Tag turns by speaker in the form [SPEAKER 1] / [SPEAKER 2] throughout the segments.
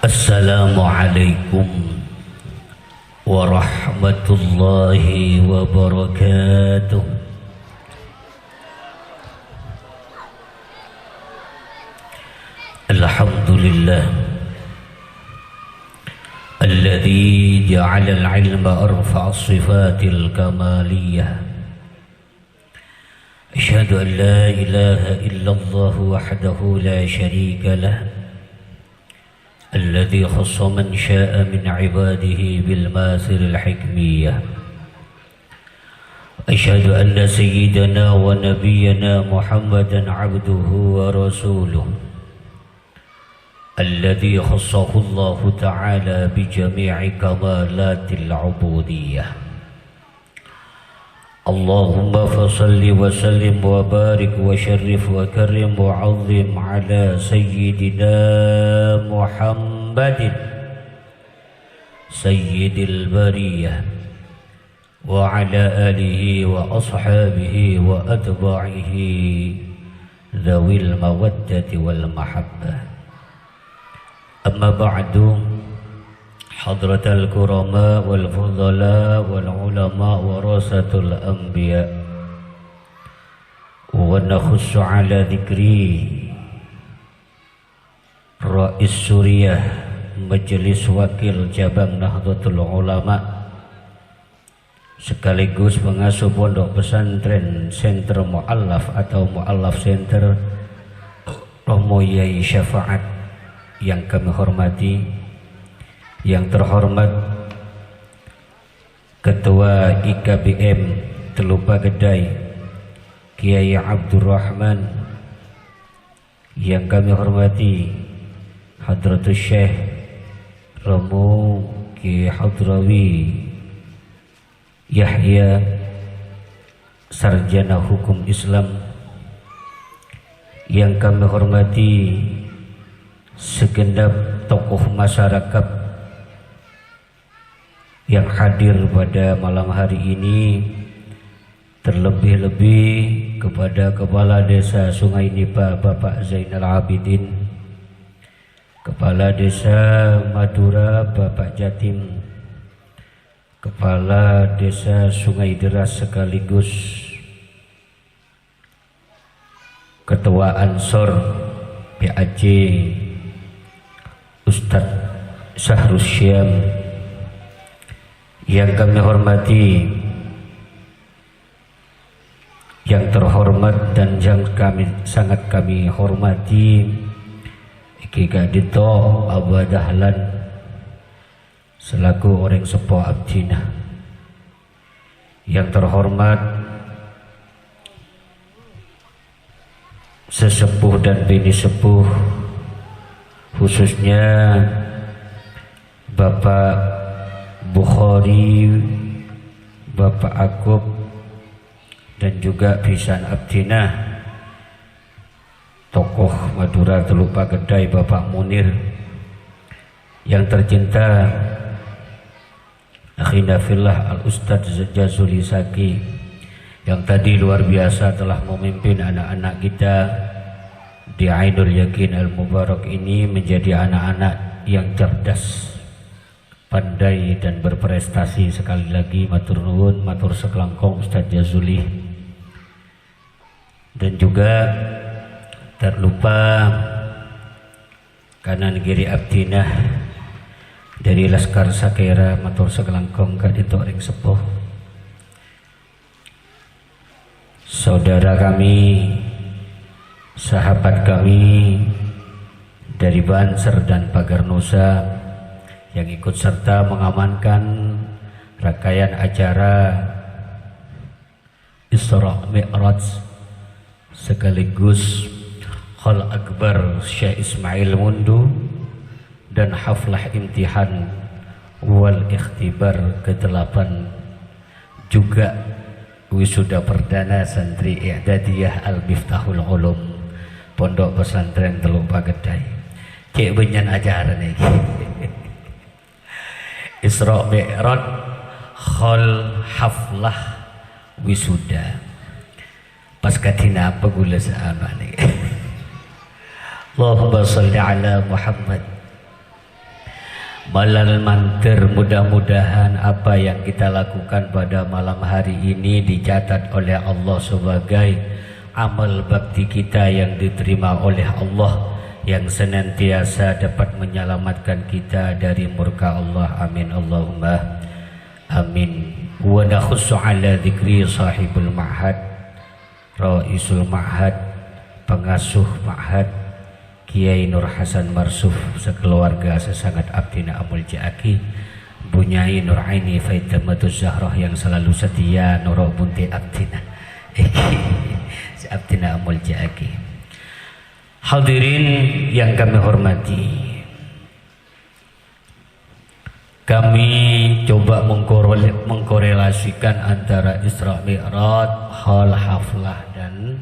[SPEAKER 1] Assalamualaikum warahmatullahi wabarakatuh. Alhamdulillah alladzi ja'ala al-'ilma arfa'a as-sifatil kamaliyah. Asyhadu an la ilaha illallah wahdahu la syarika lah. الذي خص من شاء من عباده بالماثل الحكمية. أشهد أن سيدنا ونبينا محمدا عبده ورسوله الذي خصه الله تعالى بجميع كمالات العبودية. اللهم فصل وسلم وبارك وشرف وكرم وعظم على سيدنا محمد سيد البرية وعلى آله وأصحابه وأتباعه ذوي المودة والمحبة. أما بعد، حضرة الكرماء والفضلاء والعلماء ورثة الأنبياء، ونخص على ذكري رئيس سوريا Majelis Wakil Cabang Nahdlatul Ulama sekaligus pengasuh pondok pesantren Center Mu'allaf atau Mu'allaf Center Romo Yai Syafaat yang kami hormati, yang terhormat Ketua IKBM Telupa Gedai Kiai Abdurrahman, yang kami hormati Hadratus Syekh Romo Kiai Hadrawi Yahya, Sarjana Hukum Islam, yang kami hormati segenap tokoh masyarakat yang hadir pada malam hari ini, terlebih-lebih kepada Kepala Desa Sungai Nipa Bapak Zainal Abidin, Kepala Desa Madura Bapak Jatim, Kepala Desa Sungai Deras sekaligus Ketua Ansor PAC Ustadz Syahrus Syam, yang kami hormati, yang terhormat dan yang sangat kami hormati Ki Kadito Abah Dahlan selaku orang sepuh Abdina, yang terhormat sesepuh dan bini sepuh, khususnya Bapak Bukhari, Bapak Akub, dan juga Pisan Abdina, tokoh Madura Telupa Gedai Bapak Munir, yang tercinta Akhina Fillah Al-Ustadz Jazuli Saki, yang tadi luar biasa telah memimpin anak-anak kita di Ainul Yakin Al-Mubarak ini menjadi anak-anak yang cerdas, pandai dan berprestasi. Sekali lagi matur nuwun, matur sekelangkong Ustadz Jazuli. Dan juga terlupa kanan kiri Abdinah dari Laskar Sakera, matur sekelangkong kadito ring sepuh. Saudara kami, sahabat kami dari Banser dan Pagar Nusa yang ikut serta mengamankan rangkaian acara Isra Mi'raj sekaligus Khol Akbar Syekh Ismail Mundu dan haflah imtihan wal ikhtibar ke-8, juga wisuda perdana santri I'dadiyah Al-Miftahul Ulum Pondok Pesantren Telupa Gedai. Cek benyan ajaran ini Isra Mi'raj Khol haflah wisuda pas katina apa gula sama nih. Allahumma salli ala Muhammad Malal manter, mudah-mudahan apa yang kita lakukan pada malam hari ini dicatat oleh Allah sebagai amal bakti kita yang diterima oleh Allah, yang senantiasa dapat menyelamatkan kita dari murka Allah. Amin Allahumma amin. Wa nakhussu ala dzikri sahibul ma'had, raisul ma'had, pengasuh ma'had Kiai Nur Hasan Marsuf sekeluarga sesangat abdina amul ja'aki, Bunyai Nur Aini Faidamatus Zahrah yang selalu setia Nurul Bunti abdina abdina amul ja'aki. Hadirin yang kami hormati, kami coba mengkorelasikan antara Isra Mi'raj, hal haflah dan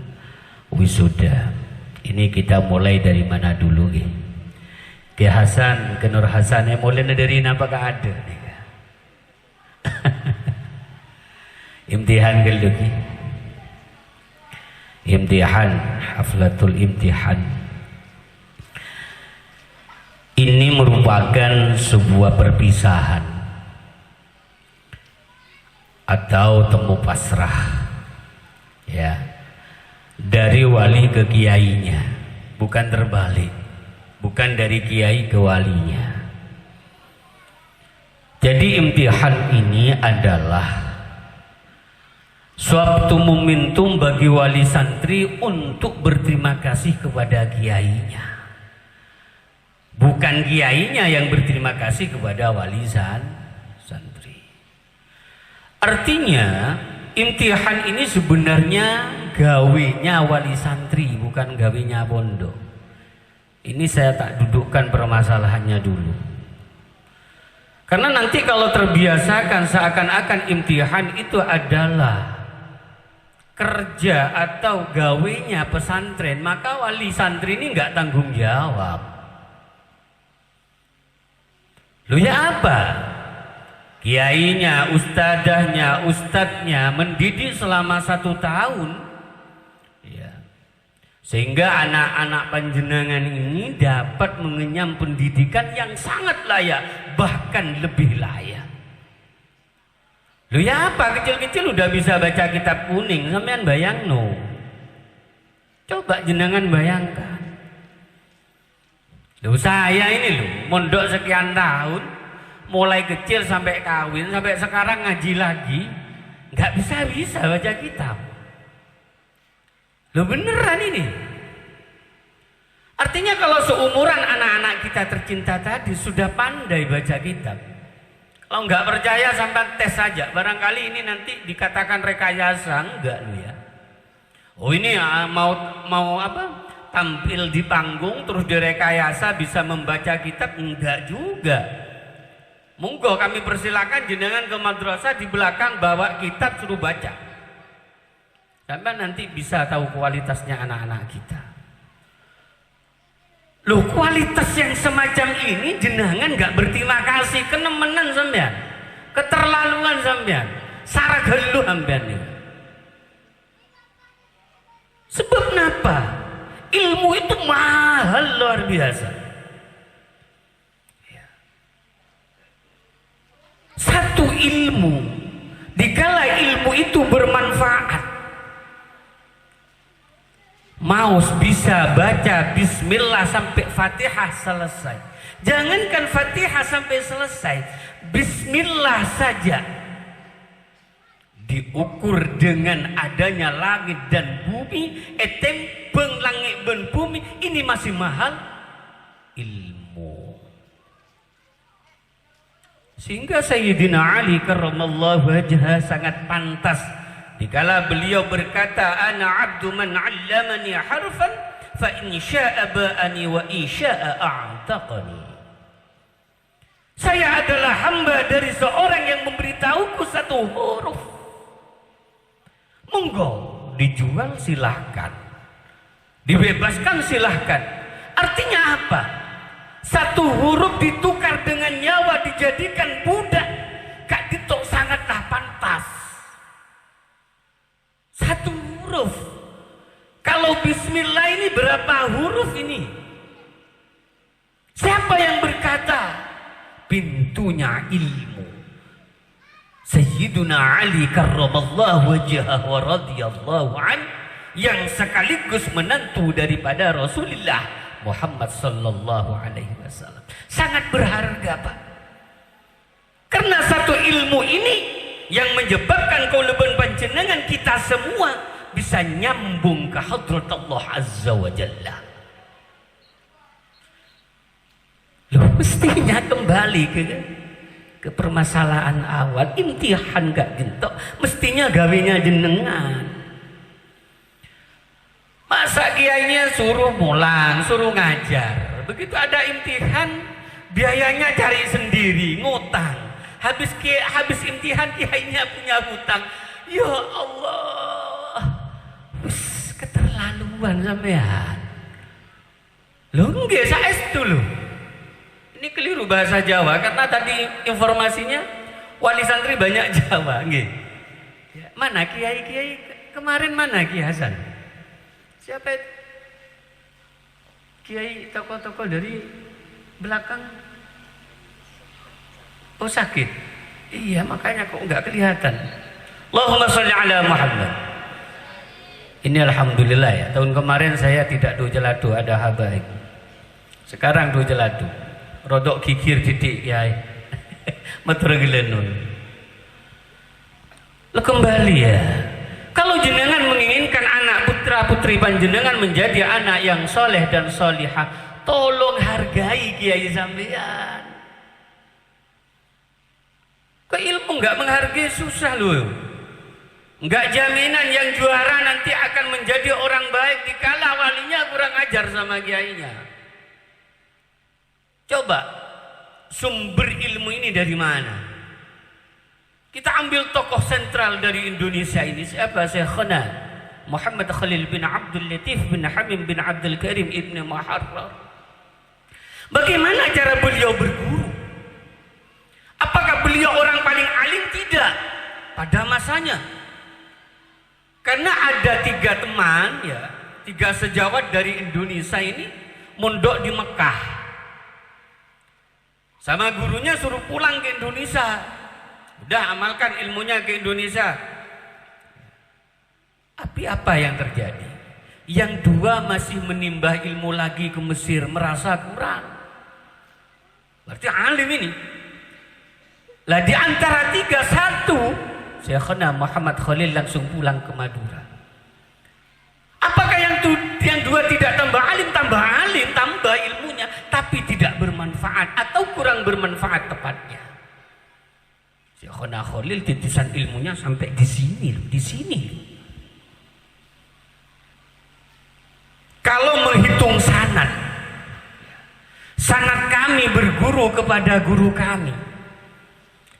[SPEAKER 1] wisuda. Ini kita mulai dari mana dulu? Ki Hasan, ke Nur Hasan, mulai dari apa ada? Imtihan dulu ki. Imtihan, haflatul imtihan. Ini merupakan sebuah perpisahan atau temu pasrah, ya, dari wali ke kiainya, bukan terbalik, bukan dari kiai ke walinya. Jadi imtihan ini adalah suatu momentum bagi wali santri untuk berterima kasih kepada kiainya, bukan kiainya yang berterima kasih kepada wali santri. Artinya imtihan ini sebenarnya gawenya wali santri, bukan gawenya pondok. Ini saya tak dudukkan permasalahannya dulu, karena nanti kalau terbiasakan seakan-akan imtihan itu adalah kerja atau gawenya pesantren, maka wali santri ini nggak tanggung jawab. Loh ya apa? Kiainya, ustadahnya, ustadznya mendidik selama 1 tahun, ya, sehingga anak-anak panjenengan ini dapat mengenyam pendidikan yang sangat layak, bahkan lebih layak. Loh ya apa, kecil-kecil udah bisa baca kitab kuning, sampean bayang no. Coba jenengan bayangkan. Loh saya ini loh, mondok sekian tahun, mulai kecil sampai kawin, sampai sekarang ngaji lagi, nggak bisa baca kitab. Loh beneran ini. Artinya kalau seumuran anak-anak kita tercinta tadi sudah pandai baca kitab, kalau nggak percaya sampai tes saja, barangkali ini nanti dikatakan rekayasa, enggak lu ya. Oh ini mau apa? Tampil di panggung terus direkayasa bisa membaca kitab, enggak juga. Monggo kami persilakan jenengan ke madrasah di belakang bawa kitab suruh baca. Sampai nanti bisa tahu kualitasnya anak-anak kita. Loh kualitas yang semacam ini jenengan nggak berterima kasih, kenemenan sampean, keterlaluan sampean, sarah geluh sampean ini. Sebab kenapa? Ilmu itu mahal luar biasa. Satu ilmu, dikala ilmu itu bermanfaat, mau bisa baca bismillah sampai Fatihah selesai. Jangankan Fatihah sampai selesai, bismillah saja diukur dengan adanya langit dan bumi, tembeng langit dan bumi, ini masih mahal ilmu. Sehingga Sayyidina Ali karramallahu wajhah sangat pantas dikala beliau berkata, ana abdu man 'allamani harfan fa in syaa'a ba'ani wa in syaa'a a'taqani. Saya adalah hamba dari seorang yang memberitahuku 1 huruf. Monggo dijual silahkan, dibebaskan silahkan. Artinya apa? 1 huruf ditukar dengan nyawa, dijadikan budak. Kak Dito sangatlah pantas. 1 huruf. Kalau bismillah ini berapa huruf ini? Siapa yang berkata ilmu. Sayyiduna Ali karramallahu wajhahu wa radhiyallahu an, yang sekaligus menantu daripada Rasulullah Muhammad sallallahu alaihi wasallam, sangat berharga, Pak. Karena satu ilmu ini yang menyebabkan kaulaban panjenengan kita semua bisa nyambung ke hadrat Allah azza wa jalla. Loh, mestinya kembali ke permasalahan awal, imtihan gak gentok, mestinya gawenya jenengan. Masa kiainya suruh mulang, suruh ngajar, begitu ada imtihan biayanya cari sendiri, ngutang. Habis imtihan kiainya punya hutang. Ya Allah, wis keterlaluan sampean. Lho nggih saestu lho. Ini keliru bahasa Jawa karena tadi informasinya wali santri banyak Jawa, nggih. Ya, mana kiai-kiai kemarin, mana Kiai Hasan? Siapa itu? Kiai tokoh-tokoh dari belakang. Oh sakit. Iya, makanya kok enggak kelihatan. Allahumma sholli ala Muhammad. Ini alhamdulillah ya. Tahun kemarin saya tidak do jeladu, ada habaib. Sekarang do jeladu. Rodok kikir titik ya. Matur gelenun. Lo kembali ya. Kalau jenengan menginginkan anak putra putri panjenengan menjadi anak yang soleh dan solihah, tolong hargai kiai sampean. Ke ilmu nggak menghargai susah loh. Nggak jaminan yang juara nanti akan menjadi orang baik dikala walinya kurang ajar sama kiainya. Coba sumber ilmu ini dari mana? Kita ambil tokoh sentral dari Indonesia ini, siapa? Syekhna Muhammad Khalil bin Abdul Latif bin Hamim bin Abdul Karim Ibn Muharrar. Bagaimana cara beliau berguru? Apakah beliau orang paling alim? Tidak pada masanya. Karena ada 3 teman ya, 3 sejawat dari Indonesia ini mondok di Mekah. Sama gurunya suruh pulang ke Indonesia. Udah amalkan ilmunya ke Indonesia. Tapi apa yang terjadi? Yang 2 masih menimba ilmu lagi ke Mesir, merasa kurang. Berarti alim ini. Lah di antara 3, 1 Syekhna Muhammad Khalil langsung pulang ke Madura. Apakah yang 2 tidak tambah alim, tambah ilmunya, tapi tidak bermanfaat atau kurang bermanfaat tepatnya? Syekhna Khalil titisan ilmunya sampai di sini. Kalau menghitung sanad kami berguru kepada guru kami.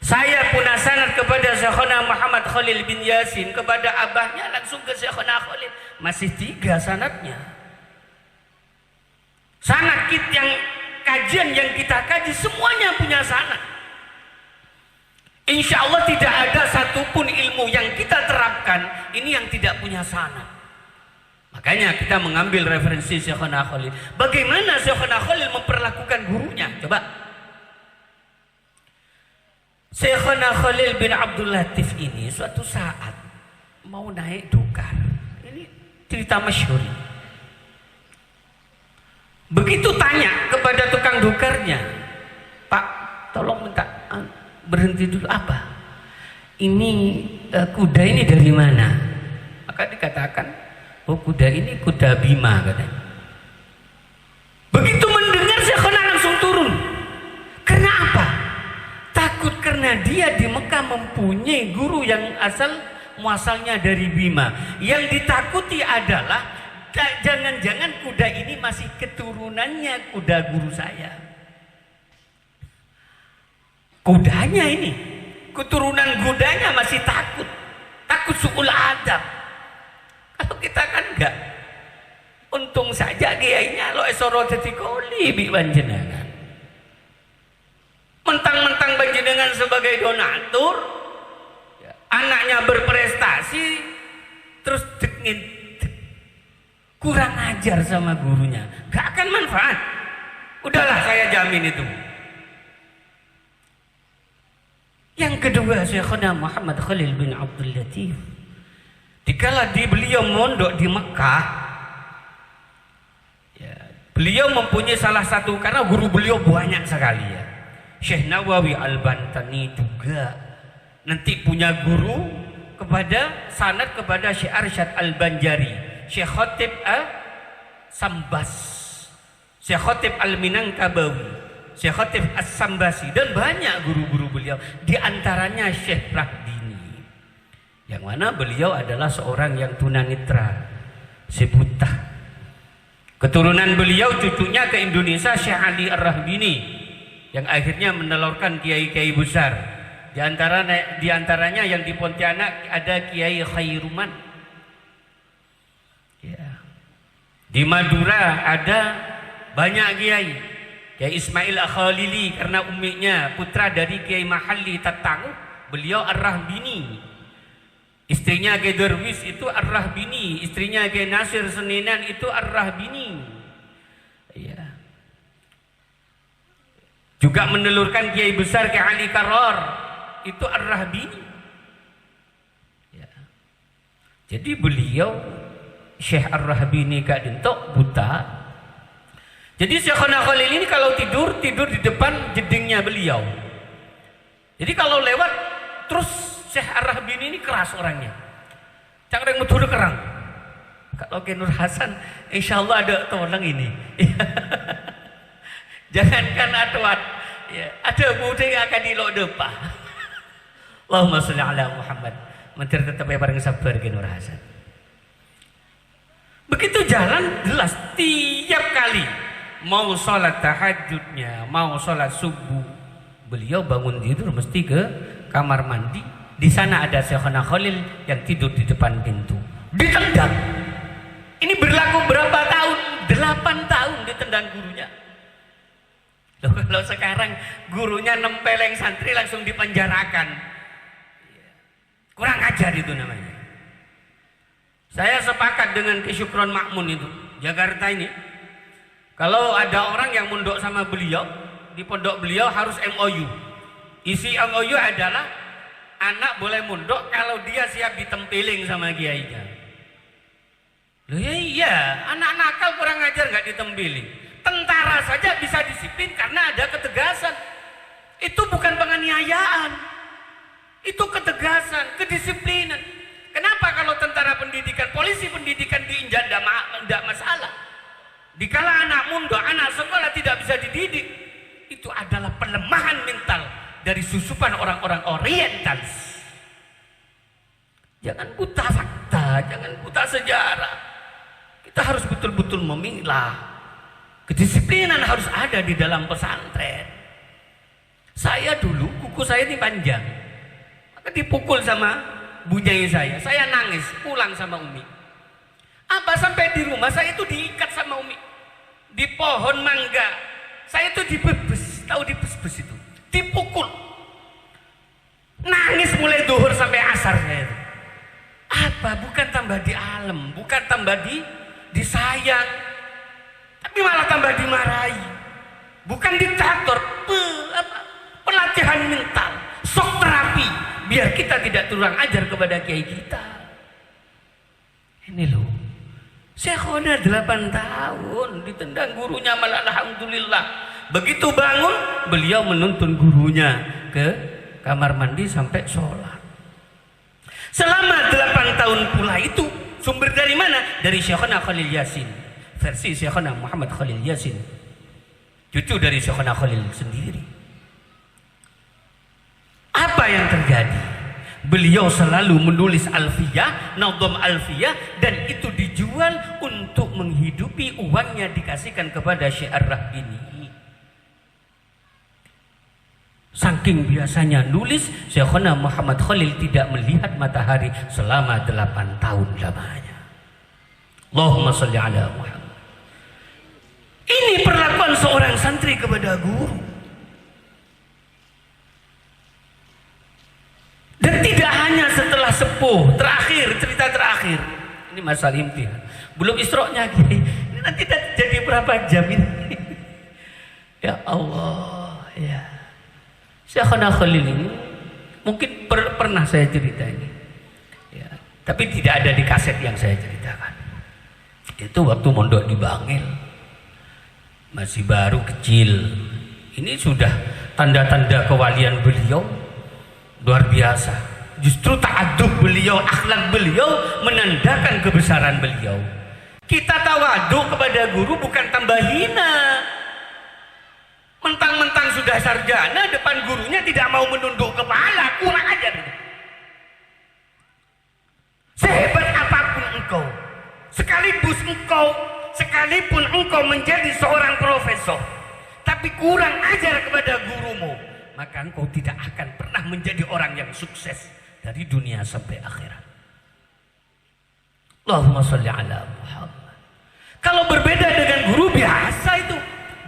[SPEAKER 1] Saya punya sanad kepada Syekhna Muhammad Khalil bin Yasin, kepada abahnya langsung ke Syekhna Khalil. Masih 3 sanadnya. Sanad yang kajian yang kita kaji semuanya punya sanad. Insya Allah tidak ada satupun ilmu yang kita terapkan ini yang tidak punya sanad. Makanya kita mengambil referensi Syekhna Khalil. Bagaimana Syekhna Khalil memperlakukan gurunya? Coba. Syekhna Khalil bin Abdul Latif ini suatu saat mau naik dokar. Ini cerita masyhur. Begitu tanya kepada tukang dokarnya, Pak, tolong minta berhenti dulu. Apa? Ini kuda ini dari mana? Maka dikatakan, oh kuda ini kuda Bima katanya. Begitu mendengar Syekhna langsung turun. Karena apa? Takut karena dia di Mekah mempunyai guru yang muasalnya dari Bima. Yang ditakuti adalah jangan-jangan kuda ini masih keturunannya kuda guru saya. Kudanya ini, keturunan kudanya masih takut suul adab. Kalau kita kan enggak. Untung saja kiainya lo esoro dadi koli bi panjenengan. Mentang-mentang panjenengan sebagai donatur, anaknya berprestasi, terus kurang ajar sama gurunya, gak akan manfaat. Udahlah saya jamin itu. kedua, Syekhuna Muhammad Khalil bin Abdul Latif, dikala beliau mondok di Mekah, ya, beliau mempunyai salah satu, karena guru beliau banyak sekali ya, Syekh Nawawi Al-Bantani juga nanti punya guru kepada sanad kepada Syekh Arsyad Al-Banjari, Syekh Khatib Sambas, Syekh Khatib Al-Minangkabawi, Syekh Khatib As-Sambasi, dan banyak guru-guru beliau, di antaranya Syekh Rahdini, yang mana beliau adalah seorang yang tunanetra, sebuta. Keturunan beliau cucunya ke Indonesia Syekh Ali Ar-Rahbini, yang akhirnya menelurkan kiai-kiai besar. Di antaranya yang di Pontianak ada Kiai Khairuman. Ya. Di Madura ada banyak kiai. Kiai Ismail Al-Khalili, karena umiknya putra dari Kiai Mahalli Tatang, beliau Ar-Rahbini. Istrinya Kiai Darwis itu Ar-Rahbini, istrinya Kiai Nasir Seninan itu Ar-Rahbini. Ya. Juga menelurkan kiai besar Kiai Ali Karor, itu Ar-Rahbini. Ya. Jadi beliau Syekh Ar-Rahbini Kak Dintok buta. Jadi Syekhuna Khalil ini kalau tidur di depan jedingnya beliau. Jadi kalau lewat terus Syekh Ar-Rahbini ini keras orangnya. Cangkreng metu kerang. Kalau ke Nur Hasan insya Allah ada tolong ini. Jangankan atuat, ya, ada muda yang akan dilok depan. Allahumma sholli ala Muhammad. Menteri tetap bareng sabar ke Nur Hasan. Begitu jalan jelas tiap kali mau sholat tahajudnya, mau sholat subuh, beliau bangun tidur mesti ke kamar mandi. Di sana ada Syekhuna Khalil yang tidur di depan pintu, ditendang. Ini berlaku berapa tahun? 8 tahun ditendang gurunya. Loh, kalau sekarang gurunya nempeleng santri langsung dipenjarakan, kurang ajar itu namanya. Saya sepakat dengan Ki Syukron Makmun itu, Jakarta ini. Kalau ada orang yang mondok sama beliau, di pondok beliau harus MOU. Isi MOU adalah anak boleh mondok kalau dia siap ditempeling sama kiainya. Loh ya iya, anak nakal kurang ajar nggak ditempeling. Tentara saja bisa disiplin karena ada ketegasan. Itu bukan penganiayaan, itu ketegasan, kedisiplinan. Kenapa kalau tentara pendidikan, polisi pendidikan diinjak tidak masalah? Dikala anak mondok, anak sekolah tidak bisa dididik, itu adalah pelemahan mental dari susupan orang-orang orientalis. Jangan buta fakta, jangan buta sejarah. Kita harus betul-betul memilah. Kedisiplinan harus ada di dalam pesantren. Saya dulu, kuku saya ini panjang, maka dipukul sama bunyai saya nangis, pulang sama Umi. Apa sampai di rumah saya itu diikat sama Umi di pohon mangga, saya itu dibebes, tahu dibebes itu, dipukul, nangis mulai duhur sampai asar saya itu. Apa? Bukan tambah di alam, bukan tambah disayang, tapi malah tambah dimarahi. Bukan diktator, pelatihan mental, shock terapi, biar kita tidak kurang ajar kepada kiai kita. Ini loh, Syekhona 8 tahun ditendang gurunya, malah alhamdulillah. Begitu bangun, beliau menuntun gurunya ke kamar mandi sampai sholat. Selama 8 tahun pula itu, sumber dari mana? Dari Syekhona Khalil Yasin, versi Syekhona Muhammad Khalil Yasin, cucu dari Syekhona Khalil sendiri. Apa yang terjadi? Beliau selalu menulis alfiyah, nadham alfiyah, dan itu dijual untuk menghidupi, uangnya dikasihkan kepada Syekh Ar-Rahbini. Saking biasanya nulis, Syekhona Muhammad Khalil tidak melihat matahari selama 8 tahun lamanya. Allahumma sholli ala Muhammad. Ini perlakuan seorang santri kepada guru. Dan tidak hanya setelah sepuh, terakhir, cerita terakhir. Ini masalah imtihan. Belum isroknya gini. Ini nanti jadi berapa jam ini? Ya Allah, ya. Syekhona Khalil ini Mungkin pernah saya cerita ini, ya, tapi tidak ada di kaset yang saya ceritakan. Itu waktu mondok di Bangil, masih baru kecil. Ini sudah tanda-tanda kewalian beliau luar biasa. Justru ta'adub beliau, akhlak beliau menandakan kebesaran beliau. Kita tawaduk kepada guru bukan tambah hina. Mentang-mentang sudah sarjana, depan gurunya tidak mau menunduk kepala, kurang ajar. Sehebat apapun engkau, sekalipun engkau menjadi seorang profesor, tapi kurang ajar kepada gurumu, maka engkau tidak akan pernah menjadi orang yang sukses dari dunia sampai akhirat. Allahumma sholli ala Muhammad. Kalau berbeda dengan guru biasa itu,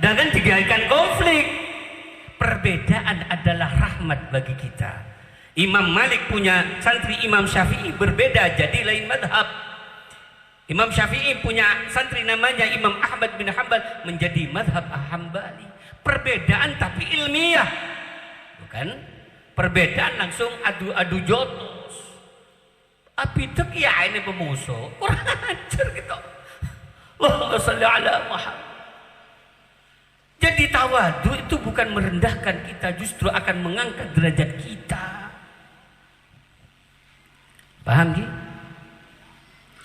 [SPEAKER 1] jangan dijadikan konflik. Perbedaan adalah rahmat bagi kita. Imam Malik punya santri Imam Syafi'i berbeda jadi lain madhab. Imam Syafi'i punya santri namanya Imam Ahmad bin Hanbal menjadi madhab Hambali. Perbedaan tapi ilmiah, bukan perbedaan langsung adu jotos. Apitek ya ini pemusuh, kurang ajar gitu. Allahumma sholli ala Muhammad. Jadi tawadu itu bukan merendahkan kita, justru akan mengangkat derajat kita. Paham ki?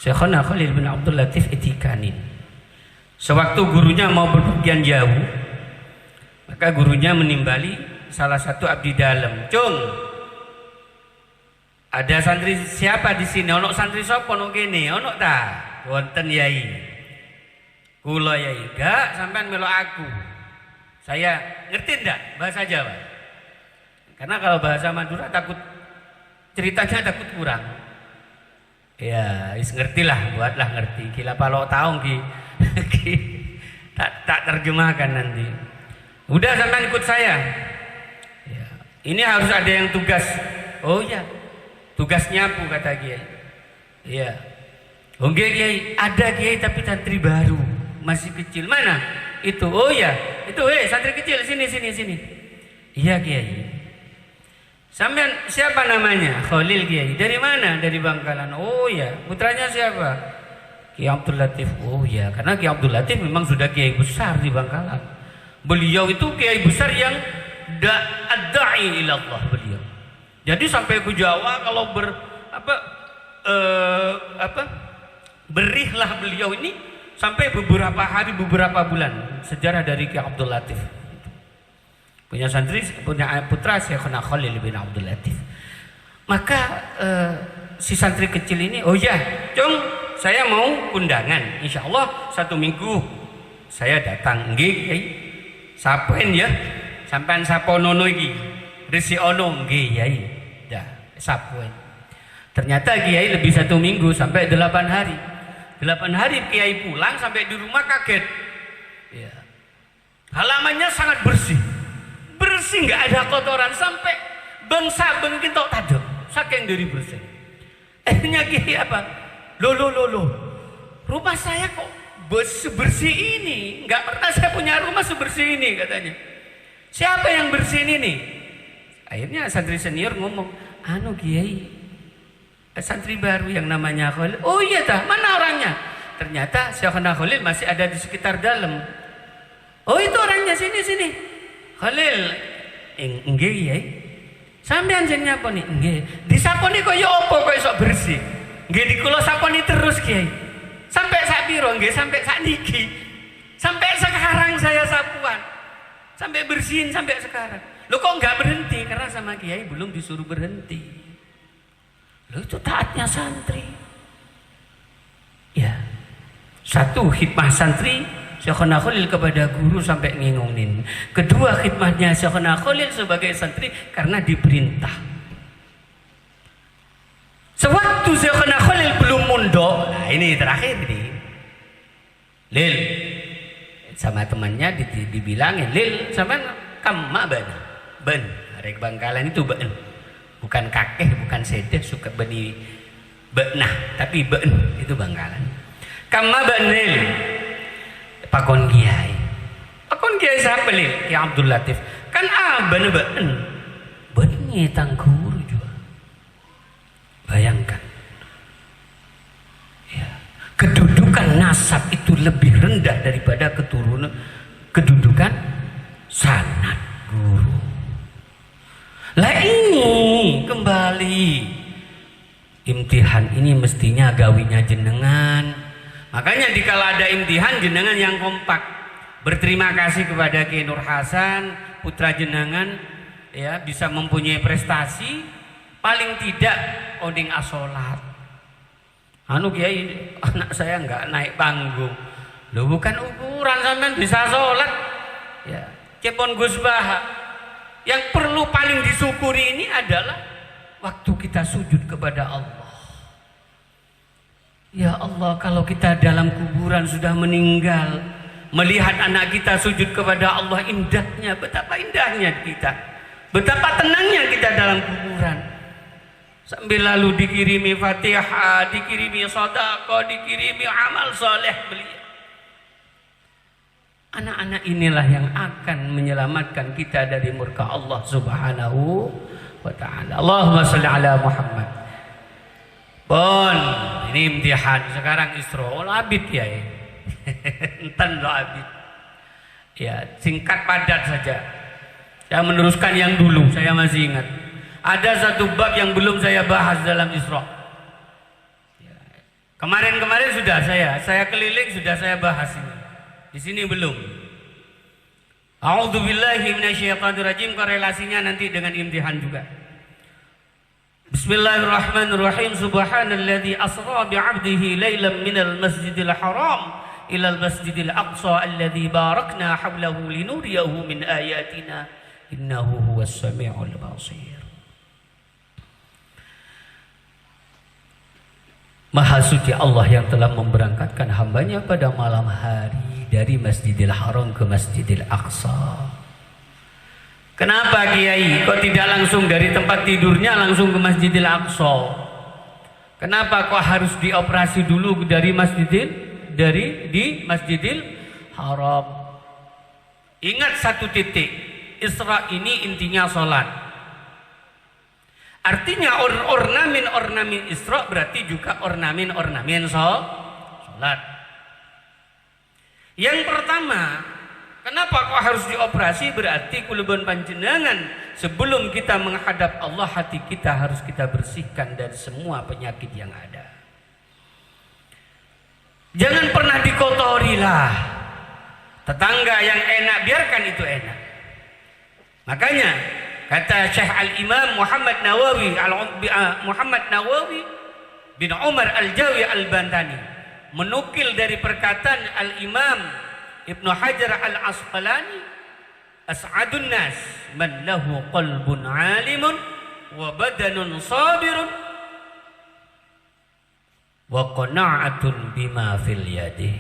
[SPEAKER 1] Syekhona Khalil bin Abdul Latif Itikanin, sewaktu gurunya mau berpergian jauh, maka gurunya menimbali salah satu abdi dalam. Cung, ada santri siapa di sini? Ono santri sapa ono kene? Ono ta? Wonten yai. Kula yai, gak sampean melok aku. Saya ngerti ndak bahasa Jawa? Karena kalau bahasa Madura takut ceritanya takut kurang. Ya, ngertilah, buatlah ngerti. Gila palo tahu ki. tak terjemahkan nanti. Udah sampean ikut saya. Ya, ini harus ada yang tugas. Oh ya, tugas nyapu kata Kiai. Iya. Oh Kiai, ada Kiai tapi santri baru, masih kecil. Mana? Itu. Oh ya, itu santri kecil sini. Iya Kiai. Sampean siapa namanya? Khalil Kiai. Dari mana? Dari Bangkalan. Oh ya, putranya siapa? Kiai Abdul Latif. Oh ya, karena Kiai Abdul Latif memang sudah kiai besar di Bangkalan. Beliau itu kiai besar yang ad-da'i ila Allah beliau. Jadi sampai ke Jawa kalau berihlah beliau ini sampai beberapa hari, beberapa bulan. Sejarah dari Kiai Abdul Latif. Punya santri, punya putra Syekhona Khalil bin Abdul Latif. Maka si santri kecil ini, oh ya, Cung, saya mau undangan. Insya Allah 1 minggu saya datang. Nggih, Kiai. Sapen ya, sampean saponono iki. Resi ono nggih, Kiai. Dah, sapen. Ternyata Kiai lebih 1 minggu sampai 8 hari. 8 hari Kiai pulang sampai di rumah kaget. Ya. Halamannya sangat bersih. Bersih, nggak ada kotoran, sampai bangsa bengkintok taduk saking dari bersih. Akhirnya Kiai apa? Loh, rumah saya kok sebersih ini? Nggak pernah saya punya rumah sebersih ini katanya. Siapa yang bersihin ini? Akhirnya santri senior ngomong, anu Kiai, santri baru yang namanya Khalil. Oh iya dah, mana orangnya? Ternyata Syekhona Khalil masih ada di sekitar dalam. Oh itu orangnya, sini. Khalil, nggih Kiai. Sampean sing nyaponi? Nggih. Disaponi kok ya apa kok iso bersih? Nggih dikula saponi terus Kiai. Sampai sak piro? Nggih sampai sak niki. Sampai sekarang saya sapuan. Sampai bersihin sampai sekarang. Loh kok enggak berhenti? Karena sama Kiai belum disuruh berhenti. Loh itu taatnya santri. Ya. Satu, khidmah santri Syekhona Khalil kepada guru sampai ngingungin. Kedua, khidmahnya Syekhona Khalil sebagai santri karena diperintah. Sewaktu Syekhona Khalil belum mondok, nah ini terakhir nih. Lil, sama temannya dibilangin, Lil, sama kamma ben, arek Bangkalan itu ben, bukan kakek, bukan sedeh, suka beni benah, tapi ben itu Bangkalan. Kamma ben Lil. Pakon Kiai siapa Lil? Kiai Abdul Latif. Kan ben ngetang guru. Bayangkan. Ya. Kedudukan nasab itu lebih rendah daripada kedudukan sanad guru. Lah ini kembali imtihan ini mestinya gawinya jenengan. Makanya dikala ada imtihan jenengan yang kompak. Berterima kasih kepada Kiai Nur Hasan, putra jenengan ya bisa mempunyai prestasi paling tidak oding asolat. Anu Kiai, anak saya nggak naik panggung. Loh bukan ukuran sampean bisa sholat. Ya, cepon Gus Baha. Yang perlu paling disyukuri ini adalah waktu kita sujud kepada Allah. Ya Allah, kalau kita dalam kuburan sudah meninggal, melihat anak kita sujud kepada Allah, indahnya, betapa indahnya kita, betapa tenangnya kita dalam kuburan. Sambil lalu dikirimi Fatihah, dikirimi sedekah, dikirimi amal soleh beliau. Anak-anak inilah yang akan menyelamatkan kita dari murka Allah Subhanahu wa ta'ala. Allahumma sholli ala Muhammad. Bon, ini imtihan sekarang Isra. Oh, abid ya. Enten lo abid. Ya, singkat padat saja. Saya meneruskan yang dulu, saya masih ingat. Ada satu bab yang belum saya bahas dalam Isra. Kemarin-kemarin sudah saya keliling sudah saya bahas ini. Di sini belum. A'udzubillahi minasyaitonirrajim, korelasinya nanti dengan imtihan juga. Bismillahirrahmanirrahim. Subhanalladzi asra bi'abdihi lailan minal masjidil haram ilal masjidil aqsa alladzi barakna hawlahu linuriyahu min ayatina innahu huwas samiul basir. Maha suci Allah yang telah memberangkatkan hambanya pada malam hari dari Masjidil Haram ke Masjidil Aqsa. Kenapa Kiai kok tidak langsung dari tempat tidurnya langsung ke Masjidil Aqsa? Kenapa kok harus dioperasi dulu di Masjidil Haram? Ingat satu titik, Isra ini intinya sholat. Artinya ornamen Isra berarti juga ornamen sholat. Yang pertama, kenapa kok harus dioperasi? Berarti kulubun panjenengan sebelum kita menghadap Allah, hati kita harus kita bersihkan dari semua penyakit yang ada. Jangan pernah dikotorilah. Tetangga yang enak biarkan itu enak. Makanya kata Syekh Al-Imam Muhammad Nawawi bin Umar Al-Jawi Al-Bantani menukil dari perkataan Al-Imam Ibnu Hajar Al-Asqalani, as'adun nas man lahu qalbun alimun wa badanun sabirun wa qana'atun bima fil yadih.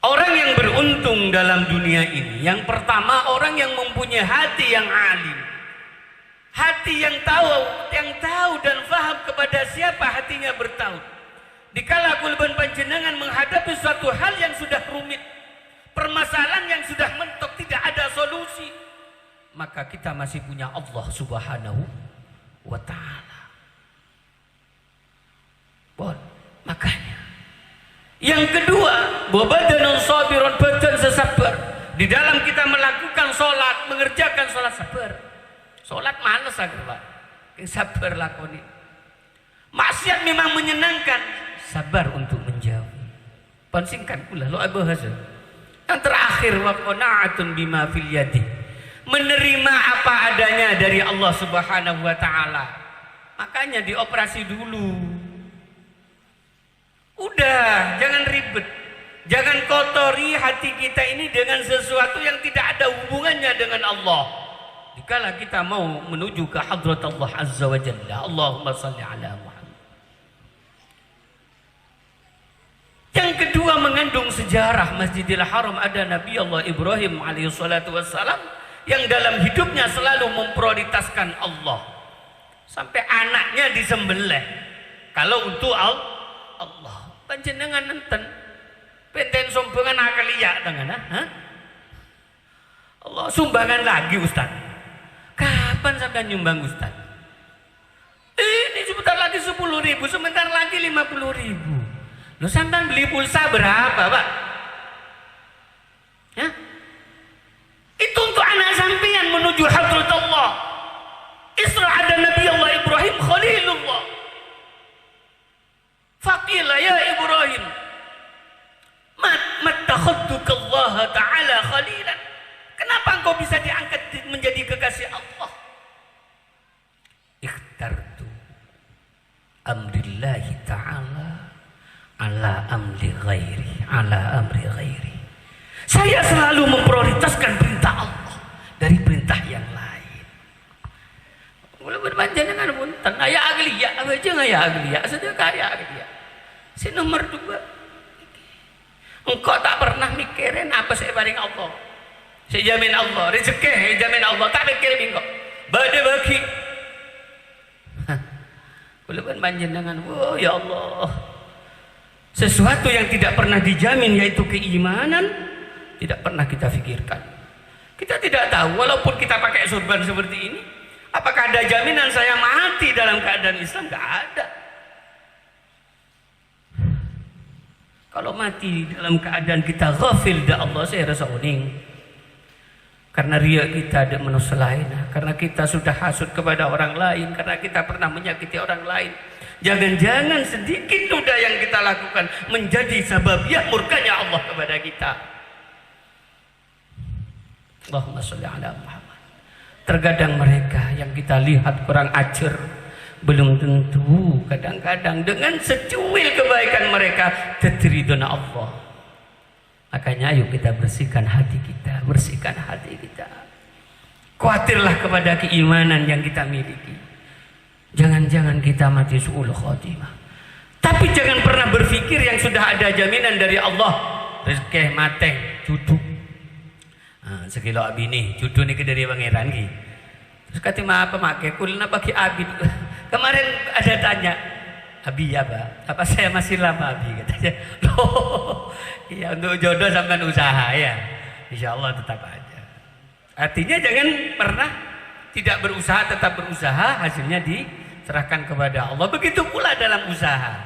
[SPEAKER 1] Orang yang beruntung dalam dunia ini, yang pertama orang yang mempunyai hati yang alim, hati yang tahu dan faham kepada siapa hatinya bertaut. Dikala kulban panjenengan menghadapi suatu hal yang sudah rumit, permasalahan yang sudah mentok tidak ada solusi, maka kita masih punya Allah Subhanahu wa ta'ala. Makanya yang kedua, badanun sabirun, badan sesabar. Di dalam kita melakukan sholat, mengerjakan sholat, sabar. Sholat males agar Pak, sabar lakoni. Maksiat memang menyenangkan, sabar untuk menjauh. Pensingkan pula lo bahasa. Yang terakhir, wa qana'atun bima fil yadi, menerima apa adanya dari Allah Subhanahu wa ta'ala. Makanya dioperasi dulu. Udah, jangan ribet. Jangan kotori hati kita ini dengan sesuatu yang tidak ada hubungannya dengan Allah. Dikala kita mau menuju ke hadrat Allah Azza wa Jalla. Allahumma salli ala Muhammad. Yang kedua, mengandung sejarah Masjidil Haram. Ada Nabi Allah Ibrahim alaihi salatu wassalam yang dalam hidupnya selalu memprioritaskan Allah. Sampai anaknya disembelih. Kalau untuk Allah. Panjenengan nenten penten sumbangan akaliya tangan Allah sumbangan lagi Ustaz. Kapan sampai nyumbang Ustaz? ribu, sebentar lagi 50 ribu. Lu sampean beli pulsa berapa, Pak? Ya? Itu untuk anak sampean menuju hadratullah. Isra ada Nabi Allah Ibrahim Khalilullah. Faqila ya Ibrahim, mattakhadtuka Allah Ta'ala khalilan. Kenapa engkau bisa diangkat menjadi kekasih Allah? Ikhtartu amrillahi ta'ala ala amri ghairi. Saya selalu memprioritaskan perintah Allah dari perintah yang lain. Mulai berpanjangan punten aya aglia aja ngaya aglia sedekah ya aglia. Si nomor 2. Engkau tak pernah mikirin apa saya paling Allah. Saya jamin Allah, rezeki jamin Allah, tak mikirin engkau. Bade bagi. Boleh panjenengan, oh ya Allah. Sesuatu yang tidak pernah dijamin yaitu keimanan tidak pernah kita pikirkan. Kita tidak tahu walaupun kita pakai sorban seperti ini, apakah ada jaminan saya mati dalam keadaan Islam? Tidak ada. Kalau mati dalam keadaan kita ghafil da Allah, saya rasa uning. Karena riya kita ada manusia lain, karena kita sudah hasut kepada orang lain, karena kita pernah menyakiti orang lain. Jangan-jangan sedikit noda yang kita lakukan menjadi sababiah murkanya Allah kepada kita. Allahumma sholli ala Muhammad. Terkadang mereka yang kita lihat kurang ajar, belum tentu kadang-kadang dengan secuil kebaikan mereka tetridona Allah. Makanya ayo kita bersihkan hati kita, bersihkan hati kita. Khawatirlah kepada keimanan yang kita miliki. Jangan-jangan kita mati su'ul khotimah. Tapi jangan pernah berpikir yang sudah ada jaminan dari Allah. Rezeki mateng, cucu. Sekilo abini, cucu ini dari pangeran ki. Terus kata apa make kulna bagi abi. Kemarin ada tanya, abi ya Pak, apa saya masih lama abi katanya. Loh, iya untuk jodoh sampai usaha ya. Insya Allah tetap ada. Artinya jangan pernah tidak berusaha, tetap berusaha, hasilnya diserahkan kepada Allah. Begitu pula dalam usaha.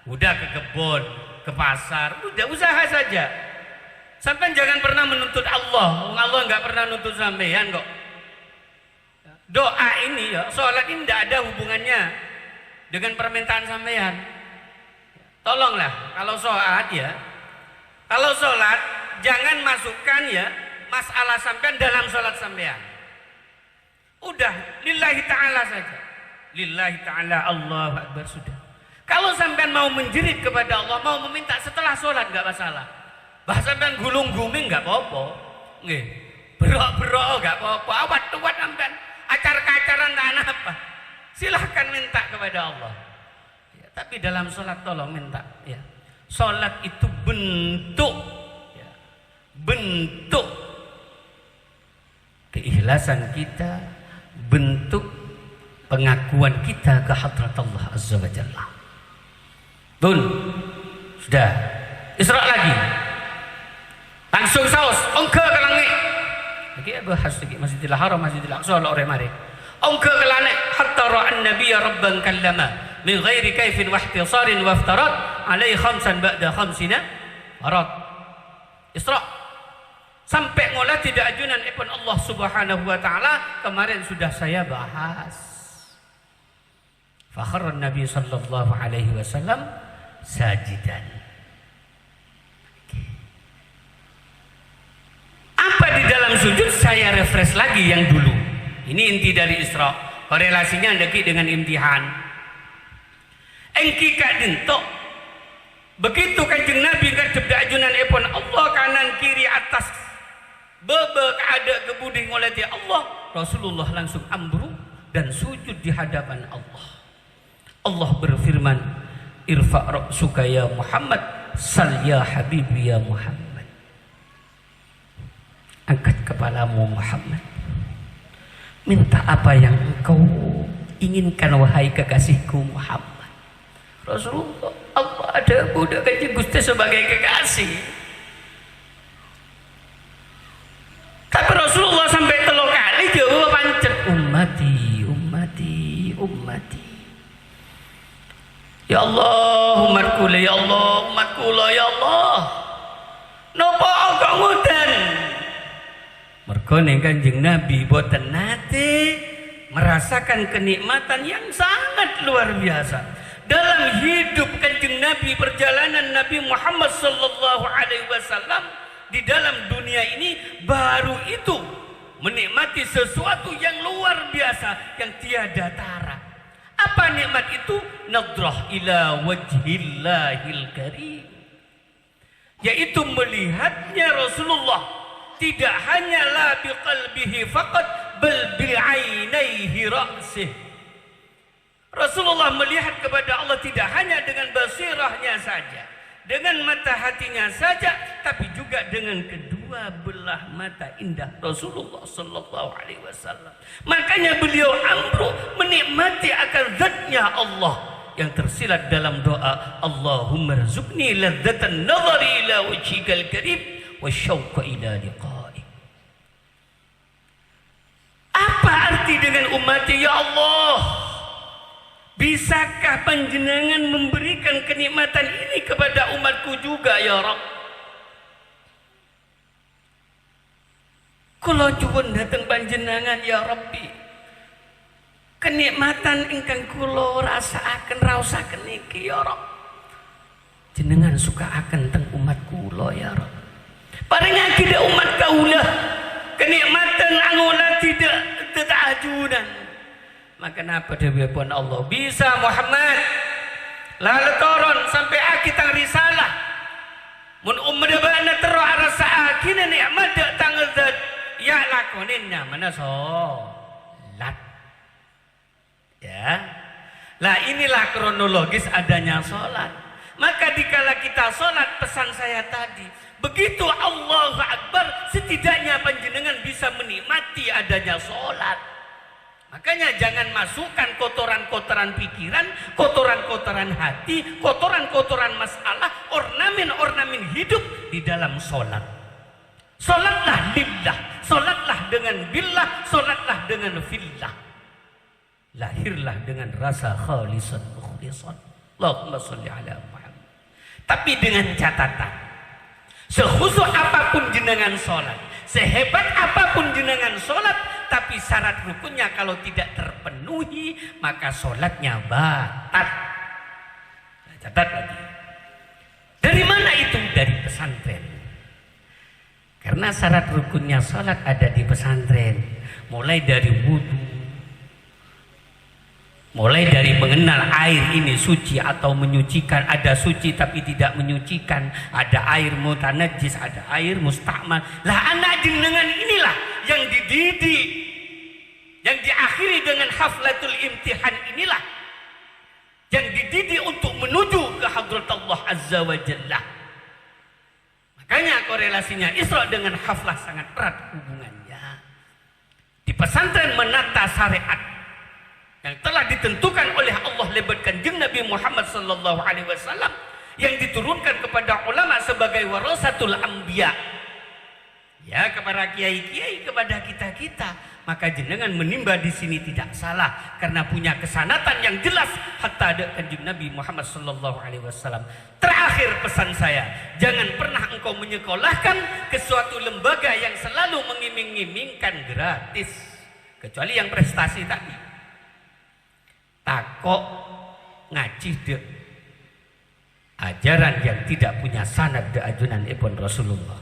[SPEAKER 1] Udah ke kebun, ke pasar, udah usaha saja. Sampai jangan pernah menuntut Allah. Allah nggak pernah nuntut sampean kok. Doa ini ya, sholat ini tidak ada hubungannya dengan permintaan sampean. Tolonglah kalau sholat ya, kalau sholat jangan masukkan ya masalah sampean dalam sholat sampean. Udah lillahi ta'ala saja. Lillahi ta'ala Allahu Akbar sudah. Kalau sampean mau menjerit kepada Allah, mau meminta setelah sholat nggak masalah. Bahasa sampean gulung-guming nggak apa-apa. Nggih. Berok-berok nggak apa-apa. Awat tuat sampean acar-kacaran tanah apa. Silahkan minta kepada Allah. Ya, tapi dalam sholat tolong minta. Ya. Sholat itu bentuk, ya, bentuk keikhlasan kita, bentuk pengakuan kita ke hadrat Allah Azza wa Jalla. Betul? Sudah. Isra lagi. Langsung saus, ongke ke langit. Lagi bahas lagi Masjidil Haram, Masjidil Aqsa orang mari. Ongke ke langit hatta ra'an nabiyya rabban kallama min ghairi kaifin wa ihtisarin wa iftarat alaihi khamsan ba'da khamsina marat. Isra. Sampai ngolah tidak ajunan ipun Allah Subhanahu wa taala kemarin sudah saya bahas. Fa kharra Nabi sallallahu alaihi wasallam sajidan. Apa di dalam sujud saya refresh lagi yang dulu. Ini inti dari Isra. Korelasinya ndeki dengan imtihan. Engki kak dintok. Begitu kanjeng Nabi kadep ajunan ipun Allah kanan kiri atas. Bebe ada kebudi ngoleti Allah. Rasulullah langsung ambruk dan sujud di hadapan Allah. Allah berfirman, irfa' ra'suka ya Muhammad, sal ya habibi ya Muhammad. Angkat kepalamu Muhammad. Minta apa yang engkau inginkan wahai kekasihku Muhammad. Rasulullah, Allah ada budak kanjeng Gusti sebagai kekasih. Tapi Rasulullah sampai 3 kali jawab pancet ummati, ummati, ummati. Ya Allah umat kula, ya Allah umat kula, ya Allah. Napa kok ngoten? Mergo ning Kanjeng Nabi boten nate merasakan kenikmatan yang sangat luar biasa dalam hidup Kanjeng Nabi, perjalanan Nabi Muhammad sallallahu alaihi wasallam di dalam dunia ini, baru itu menikmati sesuatu yang luar biasa yang tiada tara. Apa nikmat itu? Nadrah ila wajhillahil karim, yaitu melihatnya Rasulullah tidak hanya la biqalbihi faqat bal bi'ainaihi ra'sih. Rasulullah melihat kepada Allah tidak hanya dengan basirahnya saja, dengan mata hatinya saja, tapi juga dengan kedua belah mata indah Rasulullah sallallahu alaihi wasallam. Makanya beliau amru menikmati akan zatnya Allah yang tersirat dalam doa, Allahumma rzuqni ladzatan nazari ila wajhikal karim wasyauqa ila liqa'i. Apa arti dengan umatnya? Ya Allah, bisakah panjenengan memberikan kenikmatan ini kepada umatku juga ya Rabb? Kula nyuwun dhateng panjenengan ya Rabbi, kenikmatan ingkang kula rasakaken raosaken niki ya Rabb, jenengan sukaaken teng umat kula ya Rabb. Paringaken umat kaulah kenikmatan angola tidak tetajunan. Maka napa dawuhipun Allah, bisa Muhammad lalu turun sampai akitang risalah mun ummadabana tero arasa akina nikmat tangazat ya lakonin namanya sholat. Ya, lah inilah kronologis adanya sholat. Maka dikala kita sholat, pesan saya tadi, begitu Allahu Akbar, setidaknya panjenengan bisa menikmati adanya sholat. Makanya jangan masukkan kotoran-kotoran pikiran, kotoran-kotoran hati, kotoran-kotoran masalah, ornamen-ornamen hidup di dalam sholat. Sholatlah lillah, sholatlah dengan billah, sholatlah dengan fillah. Lahirlah dengan rasa khalisan mukhlisan. Allahumma sholli ala Muhammad. Tapi dengan catatan, sekhusus apapun jenengan sholat, sehebat apapun jenengan sholat, tapi syarat rukunnya kalau tidak terpenuhi, maka sholatnya batal. Nah, catat lagi. Dari mana itu? Dari pesantren. Karena syarat rukunnya sholat ada di pesantren. Mulai dari wudu, mulai dari mengenal air ini suci atau menyucikan. Ada suci tapi tidak menyucikan, ada air mutanajis, ada air mustakmal. Lah anak jenengan inilah yang dididik, yang diakhiri dengan haflatul imtihan inilah yang dididik untuk menuju ke hadrat Allah Azza wa Jalla. Makanya korelasinya Isra dengan haflah sangat erat hubungannya. Di pesantren menata syariat yang telah ditentukan oleh Allah lewat Kanjeng Nabi Muhammad sallallahu alaihi wasallam, yang diturunkan kepada ulama sebagai warasatul anbiya. Ya, kepada kiai-kiai, kepada kita-kita. Maka jenengan menimba di sini tidak salah karena punya kesanatan yang jelas hatta ada Kanjeng Nabi Muhammad sallallahu alaihi wasallam. Terakhir pesan saya, jangan pernah engkau menyekolahkan ke suatu lembaga yang selalu mengiming-imingkan gratis, kecuali yang prestasi tadi. Takok ngaji dek ajaran yang tidak punya sanad de ajunan ibn Rasulullah.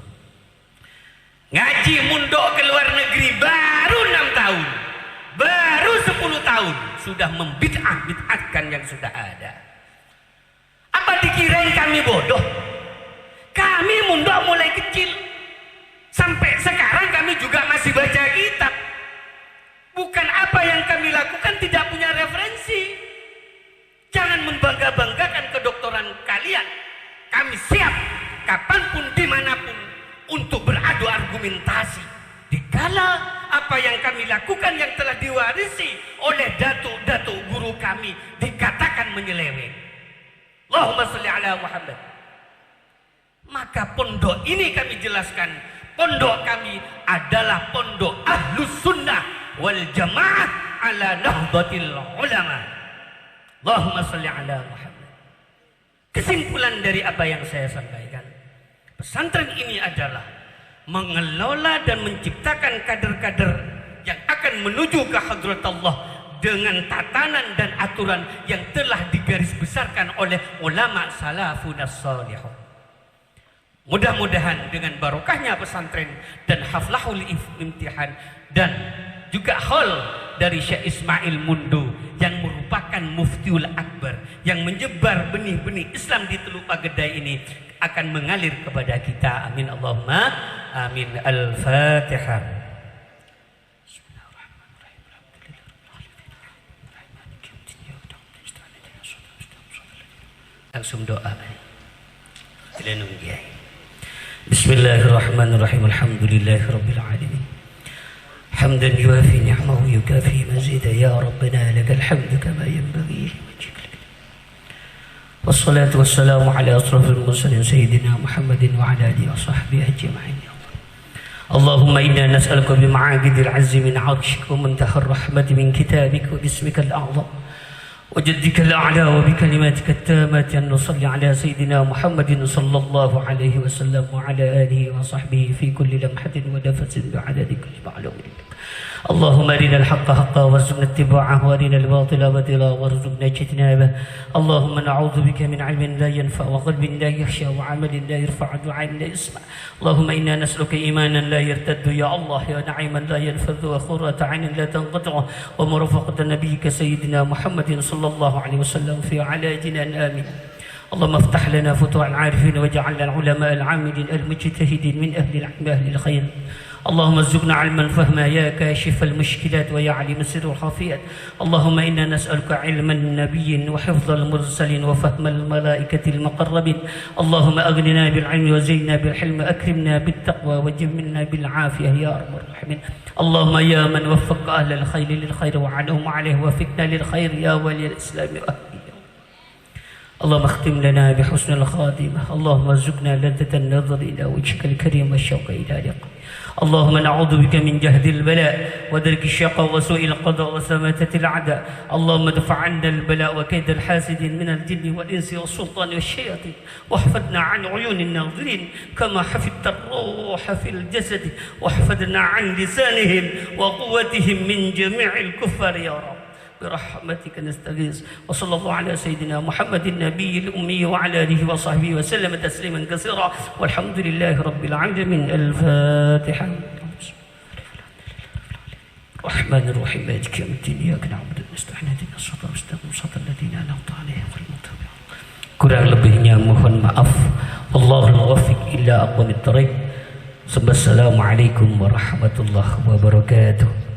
[SPEAKER 1] Ngaji mundok ke luar negeri baru 6 tahun, baru 10 tahun sudah membid'ah-bid'ahkan yang sudah ada. Apa dikirain kami bodoh? Kami mundok mulai kecil sampai sekarang kami juga masih baca kitab. Bukan apa yang kami lakukan tidak punya referensi. Jangan membangga-banggakan kedokteran kalian. Kami siap kapanpun dimanapun untuk beradu argumentasi. Dikala apa yang kami lakukan yang telah diwarisi oleh datuk-datuk guru kami dikatakan menyeleweng. Allahumma sholli ala Muhammad. Maka pondok ini kami jelaskan, pondok kami adalah pondok Ahlus Sunnah wal Jamaah ala Nahdlatil Ulama. Allahumma sholli ala Muhammad.
[SPEAKER 2] Kesimpulan dari apa yang saya sampaikan, pesantren ini adalah mengelola dan menciptakan kader-kader yang akan menuju ke hadrat Allah dengan tatanan dan aturan yang telah digarisbesarkan oleh ulama salafun as-salihun. Mudah-mudahan dengan barokahnya pesantren dan haflahul imtihan dan juga hal dari Syekh Ismail Mundu yang merupakan muftiul akbar yang menyebar benih-benih Islam di Teluk Pagedai ini akan mengalir kepada kita. Amin Allahumma amin. Al-Fatihah. Langsung doa. Bismillahirrahmanirrahim. Alhamdulillahirabbil alamin. حمدا يوافي نعمه ويكافي مزيدا يا ربنا لك الحمد كما ينبغي لوجهك والصلاة والسلام على أشرف المرسلين سيدنا محمد وعلى آله وصحبه أجمعين. اللهم إنا نسألك بمعاقد العز من عرشك ومنتهى الرحمة من كتابك وباسمك الأعظم وجدك الأعلى وبكلماتك التامات أن نصلي على سيدنا محمد صلى الله عليه وسلم وعلى آله وصحبه في كل لمحة ونفس بعدد كل معلوم. اللهم أرنا الحق حقا وارزقنا اتباعه وأرنا الباطل باطلا وارزقنا اجتنابه. اللهم نعوذ بك من علم لا ينفع وقلب لا يخشى وعمل لا يرفع ودعاء لا يسمع. اللهم إنا نسألك إيمانا لا يرتد يا الله يا نعيما لا ينفذ وقرة عين لا تنقطع ومرافقة نبيك سيدنا محمد صلى الله عليه وسلم في أعلى جنان آمين. اللهم افتح لنا فتوح العارفين واجعلنا العلماء العاملين المجتهدين من أهل العلم أهل الخير. اللهم ارزقنا علما فهما يا كاشف المشكلات ويا عليم السر والخفيات. اللهم إنا نسألك علم النبي وحفظ المرسلين وفهم الملائكة المقربين. اللهم أغننا بالعلم وزينا بالحلم أكرمنا بالتقوى وجملنا بالعافية يا أرحم الراحمين. اللهم يا من وفق أهل الخير للخير وعنهم عليه وفقنا للخير يا ولي الإسلام وأهله. اللهم اختم لنا بحسن الخاتمة. اللهم ارزقنا لذة النظر إلى وجهك الكريم والشوق إلى لقائك. اللهم نعوذ بك من جهد البلاء ودرك الشقاء وسوء القضاء وسماتة الأعداء. اللهم ادفع عنا البلاء وكيد الحاسدين من الجن والإنس والسلطان والشياطين واحفظنا عن عيون الناظرين كما حفظت الروح في الجسد واحفظنا عن لسانهم وقوتهم من جميع الكفار يا رب برحمتك نستغيث. وصلى الله على سيدنا محمد النبي الأمي وعلى آله وصحبه وسلم تسليما كثيرا والحمد لله رب العالمين. الفاتحة. الرحمن الرحيم مالك يوم الدين إياك نعبد ونستعين اهدنا الصراط المستقيم صراط الذين أنعمت عليهم غير المغضوب عليهم. Kurang lebihnya mohon maaf. Wallahul muwaffiq ila aqwamit thariq. Assalamualaikum warahmatullahi wabarakatuh.